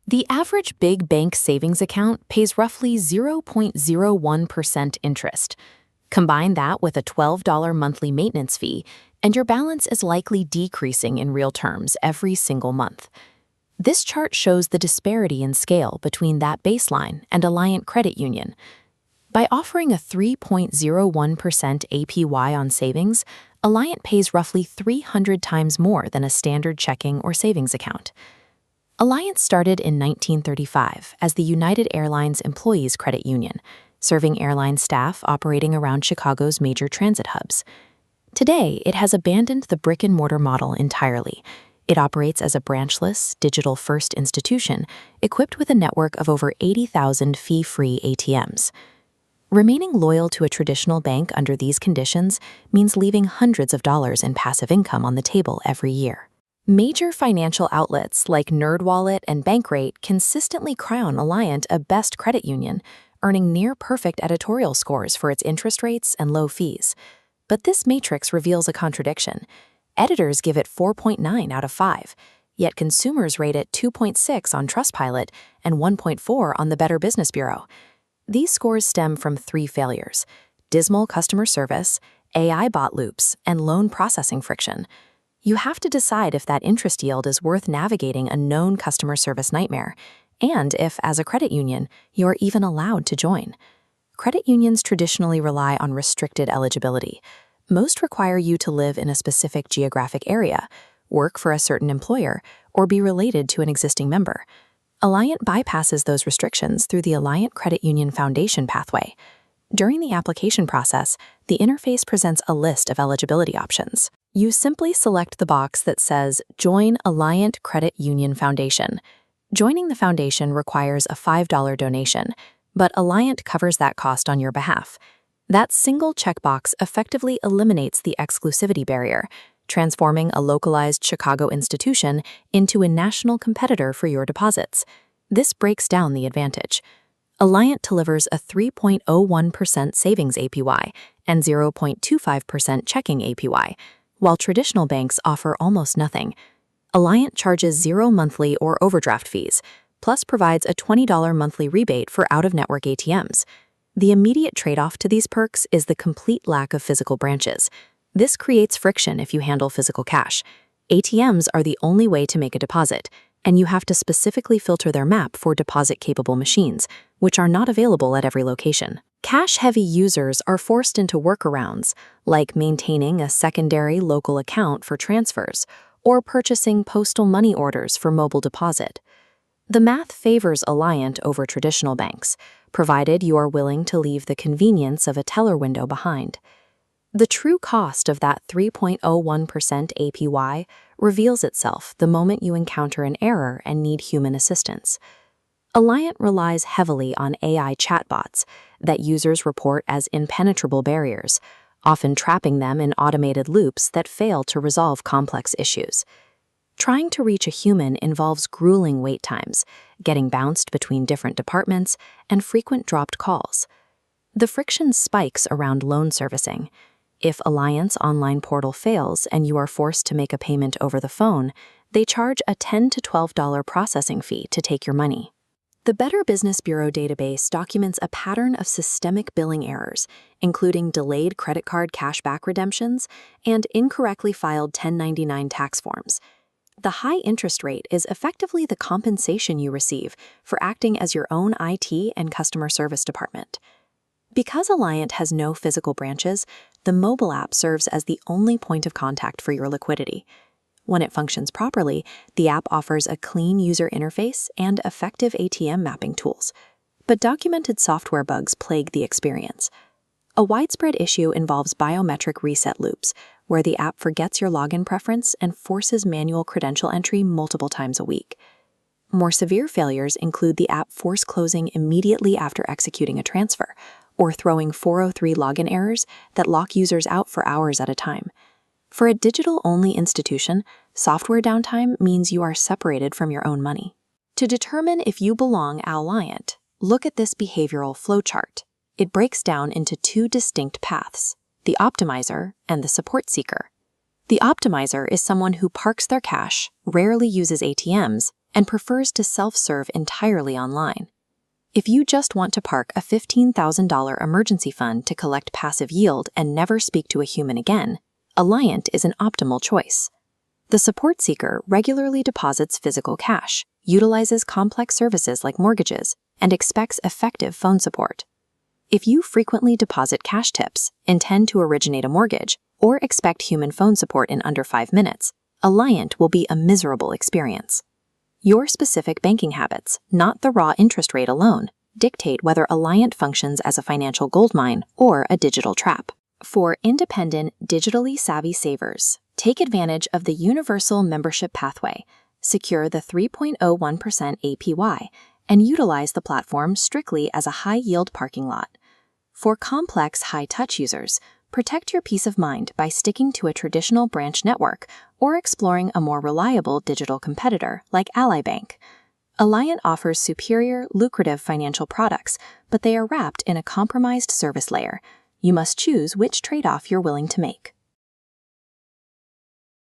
The average big bank savings account pays roughly 0.01% interest. Combine that with a $12 monthly maintenance fee, and your balance is likely decreasing in real terms every single month. This chart shows the disparity in scale between that baseline and Alliant Credit Union. By offering a 3.01% APY on savings, Alliant pays roughly 300 times more than a standard checking or savings account. Alliant started in 1935 as the United Airlines Employees Credit Union, serving airline staff operating around Chicago's major transit hubs. Today, it has abandoned the brick-and-mortar model entirely. It operates as a branchless, digital-first institution equipped with a network of over 80,000 fee-free ATMs. Remaining loyal to a traditional bank under these conditions means leaving hundreds of dollars in passive income on the table every year. Major financial outlets like NerdWallet and Bankrate consistently crown Alliant a best credit union, earning near-perfect editorial scores for its interest rates and low fees. But this matrix reveals a contradiction. Editors give it 4.9 out of 5, yet consumers rate it 2.6 on Trustpilot and 1.4 on the Better Business Bureau. These scores stem from 3 failures: dismal customer service, AI bot loops, and loan processing friction. You have to decide if that interest yield is worth navigating a known customer service nightmare, and if, as a credit union, you're even allowed to join. Credit unions traditionally rely on restricted eligibility. Most require you to live in a specific geographic area, work for a certain employer, or be related to an existing member. Alliant bypasses those restrictions through the Alliant Credit Union Foundation pathway. During the application process, the interface presents a list of eligibility options. You simply select the box that says Join Alliant Credit Union Foundation. Joining the foundation requires a $5 donation, but Alliant covers that cost on your behalf. That single checkbox effectively eliminates the exclusivity barrier, transforming a localized Chicago institution into a national competitor for your deposits. This breaks down the advantage. Alliant delivers a 3.01% savings APY and 0.25% checking APY, while traditional banks offer almost nothing. Alliant charges 0 monthly or overdraft fees, plus provides a $20 monthly rebate for out-of-network ATMs. The immediate trade-off to these perks is the complete lack of physical branches. This creates friction if you handle physical cash. ATMs are the only way to make a deposit, and you have to specifically filter their map for deposit-capable machines, which are not available at every location. Cash-heavy users are forced into workarounds, like maintaining a secondary local account for transfers or purchasing postal money orders for mobile deposit. The math favors Alliant over traditional banks, provided you are willing to leave the convenience of a teller window behind. The true cost of that 3.01% APY reveals itself the moment you encounter an error and need human assistance. Alliant relies heavily on AI chatbots that users report as impenetrable barriers, often trapping them in automated loops that fail to resolve complex issues. Trying to reach a human involves grueling wait times, getting bounced between different departments, and frequent dropped calls. The friction spikes around loan servicing. If Alliant's online portal fails and you are forced to make a payment over the phone, they charge a $10 to $12 processing fee to take your money. The Better Business Bureau database documents a pattern of systemic billing errors, including delayed credit card cashback redemptions and incorrectly filed 1099 tax forms. The high interest rate is effectively the compensation you receive for acting as your own IT and customer service department. Because Alliant has no physical branches, the mobile app serves as the only point of contact for your liquidity. When it functions properly, the app offers a clean user interface and effective ATM mapping tools. But documented software bugs plague the experience. A widespread issue involves biometric reset loops, where the app forgets your login preference and forces manual credential entry multiple times a week. More severe failures include the app force closing immediately after executing a transfer, or throwing 403 login errors that lock users out for hours at a time. For a digital-only institution, software downtime means you are separated from your own money. To determine if you belong at Alliant, look at this behavioral flowchart. It breaks down into 2 distinct paths: the optimizer and the support seeker. The optimizer is someone who parks their cash, rarely uses ATMs, and prefers to self-serve entirely online. If you just want to park a $15,000 emergency fund to collect passive yield and never speak to a human again, Alliant is an optimal choice. The support seeker regularly deposits physical cash, utilizes complex services like mortgages, and expects effective phone support. If you frequently deposit cash tips, intend to originate a mortgage, or expect human phone support in under 5 minutes, Alliant will be a miserable experience. Your specific banking habits, not the raw interest rate alone, dictate whether Alliant functions as a financial goldmine or a digital trap. For independent, digitally savvy savers, take advantage of the universal membership pathway, secure the 3.01% APY, and utilize the platform strictly as a high-yield parking lot. For complex, high-touch users, protect your peace of mind by sticking to a traditional branch network or exploring a more reliable digital competitor like Ally Bank. Alliant offers superior, lucrative financial products, but they are wrapped in a compromised service layer. You must choose which trade-off you're willing to make.